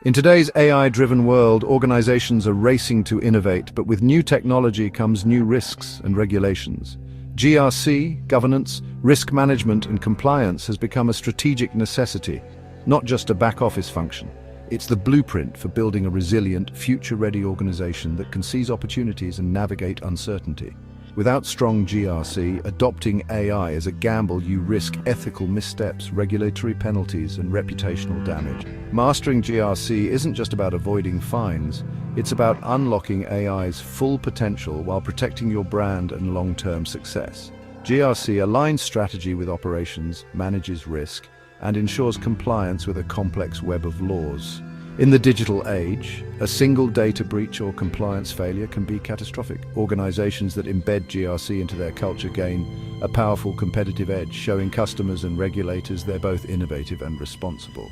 In today's AI-driven world, organizations are racing to innovate, but with new technology comes new risks and regulations. GRC, governance, risk management, and compliance has become a strategic necessity, not just a back-office function. It's the blueprint for building a resilient, future-ready organization that can seize opportunities and navigate uncertainty. Without strong GRC, adopting AI is a gamble. You risk ethical missteps, regulatory penalties, and reputational damage. Mastering GRC isn't just about avoiding fines, it's about unlocking AI's full potential while protecting your brand and long-term success. GRC aligns strategy with operations, manages risk, and ensures compliance with a complex web of laws. In the digital age, a single data breach or compliance failure can be catastrophic. Organizations that embed GRC into their culture gain a powerful competitive edge, showing customers and regulators they're both innovative and responsible.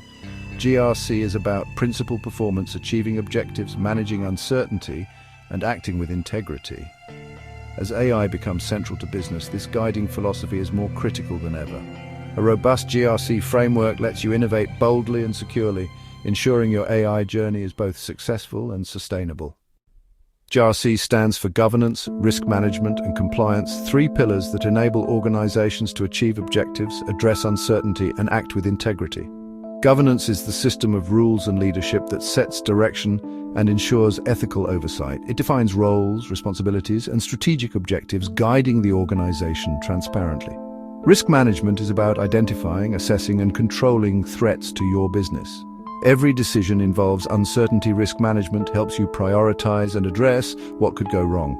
GRC is about principled performance, achieving objectives, managing uncertainty, and acting with integrity. As AI becomes central to business, this guiding philosophy is more critical than ever. A robust GRC framework lets you innovate boldly and securely, ensuring your AI journey is both successful and sustainable. GRC stands for governance, risk management, and compliance, three pillars that enable organizations to achieve objectives, address uncertainty, and act with integrity. Governance is the system of rules and leadership that sets direction and ensures ethical oversight. It defines roles, responsibilities, and strategic objectives, guiding the organization transparently. Risk management is about identifying, assessing, and controlling threats to your business. Every decision involves uncertainty. Risk management helps you prioritize and address what could go wrong.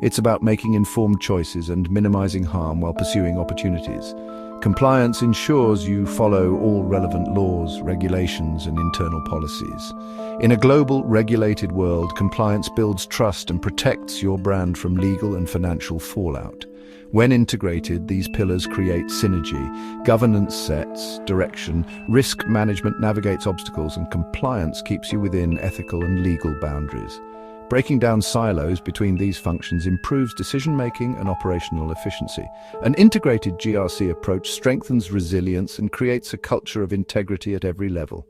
It's about making informed choices and minimizing harm while pursuing opportunities. Compliance ensures you follow all relevant laws, regulations, and internal policies. In a global, regulated world, compliance builds trust and protects your brand from legal and financial fallout. When integrated, these pillars create synergy. Governance sets direction, risk management navigates obstacles, and compliance keeps you within ethical and legal boundaries. Breaking down silos between these functions improves decision-making and operational efficiency. An integrated GRC approach strengthens resilience and creates a culture of integrity at every level.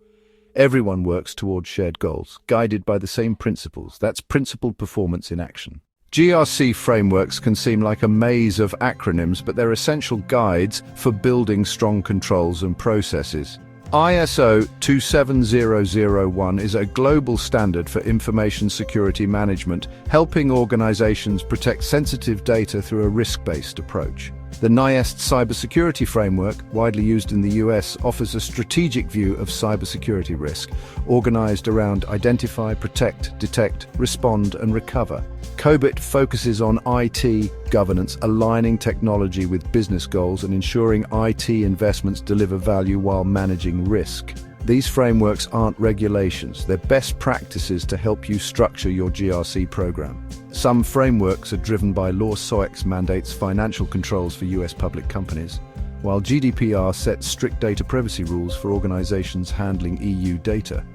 Everyone works towards shared goals, guided by the same principles. That's principled performance in action. GRC frameworks can seem like a maze of acronyms, but they're essential guides for building strong controls and processes. ISO 27001 is a global standard for information security management, helping organizations protect sensitive data through a risk-based approach. The NIST cybersecurity framework, widely used in the US, offers a strategic view of cybersecurity risk, organized around identify, protect, detect, respond, and recover. COBIT focuses on IT governance, aligning technology with business goals and ensuring IT investments deliver value while managing risk. These frameworks aren't regulations, they're best practices to help you structure your GRC program. Some frameworks are driven by law. SOX mandates financial controls for US public companies, while GDPR sets strict data privacy rules for organizations handling EU data.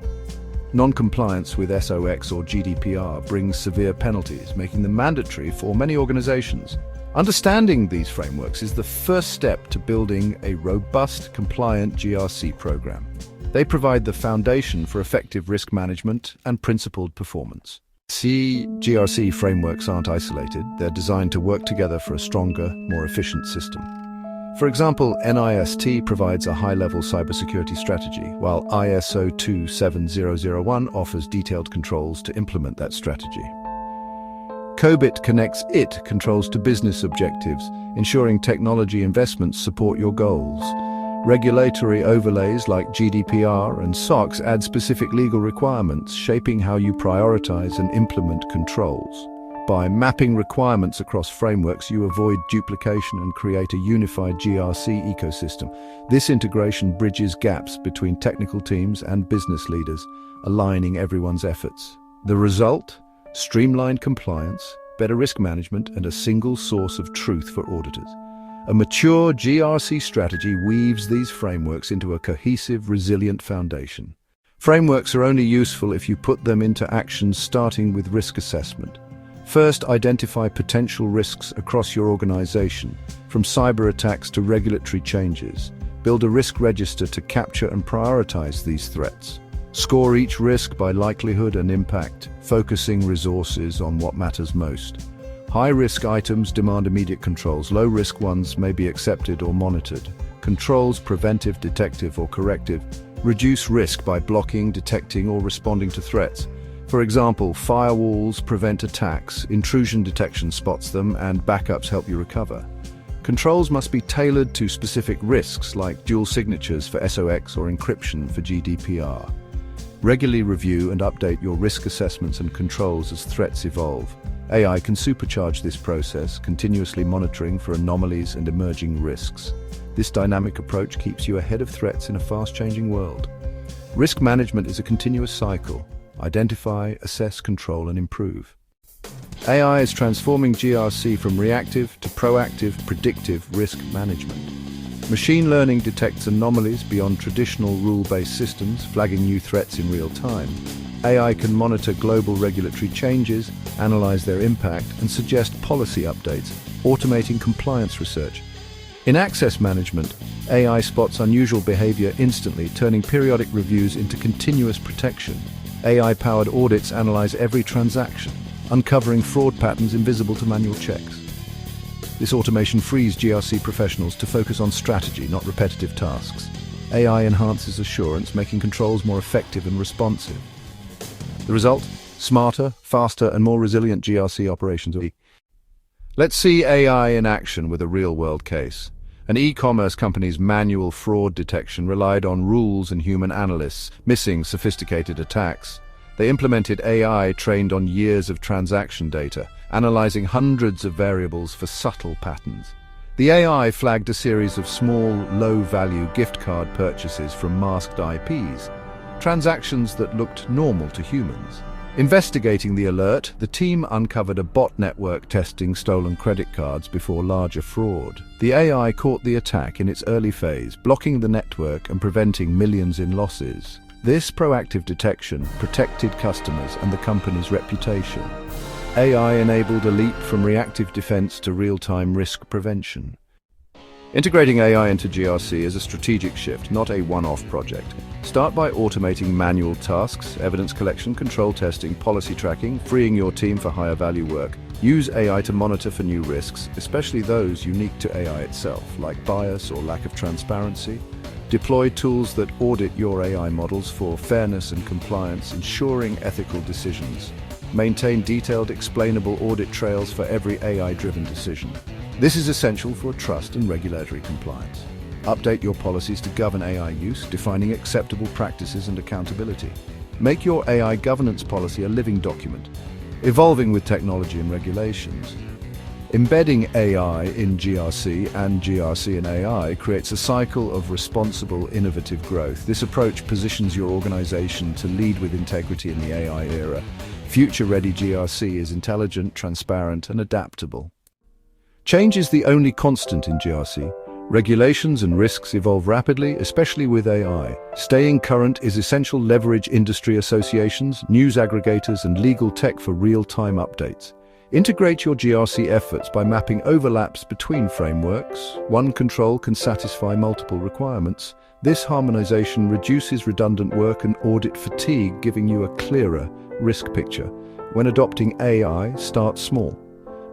Non-compliance with SOX or GDPR brings severe penalties, making them mandatory for many organizations. Understanding these frameworks is the first step to building a robust, compliant GRC program. They provide the foundation for effective risk management and principled performance. Key GRC frameworks aren't isolated, they're designed to work together for a stronger, more efficient system. For example, NIST provides a high-level cybersecurity strategy, while ISO 27001 offers detailed controls to implement that strategy. COBIT connects IT controls to business objectives, ensuring technology investments support your goals. Regulatory overlays like GDPR and SOX add specific legal requirements, shaping how you prioritize and implement controls. By mapping requirements across frameworks, you avoid duplication and create a unified GRC ecosystem. This integration bridges gaps between technical teams and business leaders, aligning everyone's efforts. The result? Streamlined compliance, better risk management, and a single source of truth for auditors. A mature GRC strategy weaves these frameworks into a cohesive, resilient foundation. Frameworks are only useful if you put them into action, starting with risk assessment. First, identify potential risks across your organization, from cyber attacks to regulatory changes. Build a risk register to capture and prioritize these threats. Score each risk by likelihood and impact, focusing resources on what matters most. High-risk items demand immediate controls. Low-risk ones may be accepted or monitored. Controls, preventive, detective, or corrective, reduce risk by blocking, detecting, or responding to threats. For example, firewalls prevent attacks, intrusion detection spots them, and backups help you recover. Controls must be tailored to specific risks, like dual signatures for SOX or encryption for GDPR. Regularly review and update your risk assessments and controls as threats evolve. AI can supercharge this process, continuously monitoring for anomalies and emerging risks. This dynamic approach keeps you ahead of threats in a fast-changing world. Risk management is a continuous cycle. Identify, assess, control, and improve. AI is transforming GRC from reactive to proactive, predictive risk management. Machine learning detects anomalies beyond traditional rule-based systems, flagging new threats in real time. AI can monitor global regulatory changes, analyze their impact, and suggest policy updates, automating compliance research. In access management, AI spots unusual behavior instantly, turning periodic reviews into continuous protection. AI-powered audits analyze every transaction, uncovering fraud patterns invisible to manual checks. This automation frees GRC professionals to focus on strategy, not repetitive tasks. AI enhances assurance, making controls more effective and responsive. The result? Smarter, faster, and more resilient GRC operations. Let's see AI in action with a real-world case. An e-commerce company's manual fraud detection relied on rules and human analysts, missing sophisticated attacks. They implemented AI trained on years of transaction data, analyzing hundreds of variables for subtle patterns. The AI flagged a series of small, low-value gift card purchases from masked IPs, transactions that looked normal to humans. Investigating the alert, the team uncovered a bot network testing stolen credit cards before larger fraud. The AI caught the attack in its early phase, blocking the network and preventing millions in losses. This proactive detection protected customers and the company's reputation. AI enabled a leap from reactive defense to real-time risk prevention. Integrating AI into GRC is a strategic shift, not a one-off project. Start by automating manual tasks, evidence collection, control testing, policy tracking, freeing your team for higher value work. Use AI to monitor for new risks, especially those unique to AI itself, like bias or lack of transparency. Deploy tools that audit your AI models for fairness and compliance, ensuring ethical decisions. Maintain detailed, explainable audit trails for every AI-driven decision. This is essential for trust and regulatory compliance. Update your policies to govern AI use, defining acceptable practices and accountability. Make your AI governance policy a living document, evolving with technology and regulations. Embedding AI in GRC and GRC in AI creates a cycle of responsible, innovative growth. This approach positions your organization to lead with integrity in the AI era. Future-ready GRC is intelligent, transparent, and adaptable. Change is the only constant in GRC. Regulations and risks evolve rapidly, especially with AI. Staying current is essential. Leverage industry associations, news aggregators, and legal tech for real-time updates. Integrate your GRC efforts by mapping overlaps between frameworks. One control can satisfy multiple requirements. This harmonization reduces redundant work and audit fatigue, giving you a clearer risk picture. When adopting AI, start small.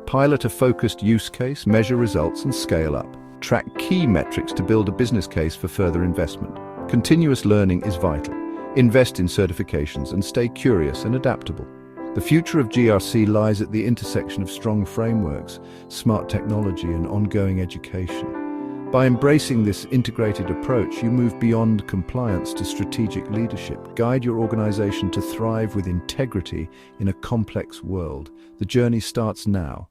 Pilot a focused use case, measure results, and scale up. Track key metrics to build a business case for further investment. Continuous learning is vital. Invest in certifications and stay curious and adaptable. The future of GRC lies at the intersection of strong frameworks, smart technology, and ongoing education. By embracing this integrated approach, you move beyond compliance to strategic leadership. Guide your organization to thrive with integrity in a complex world. The journey starts now.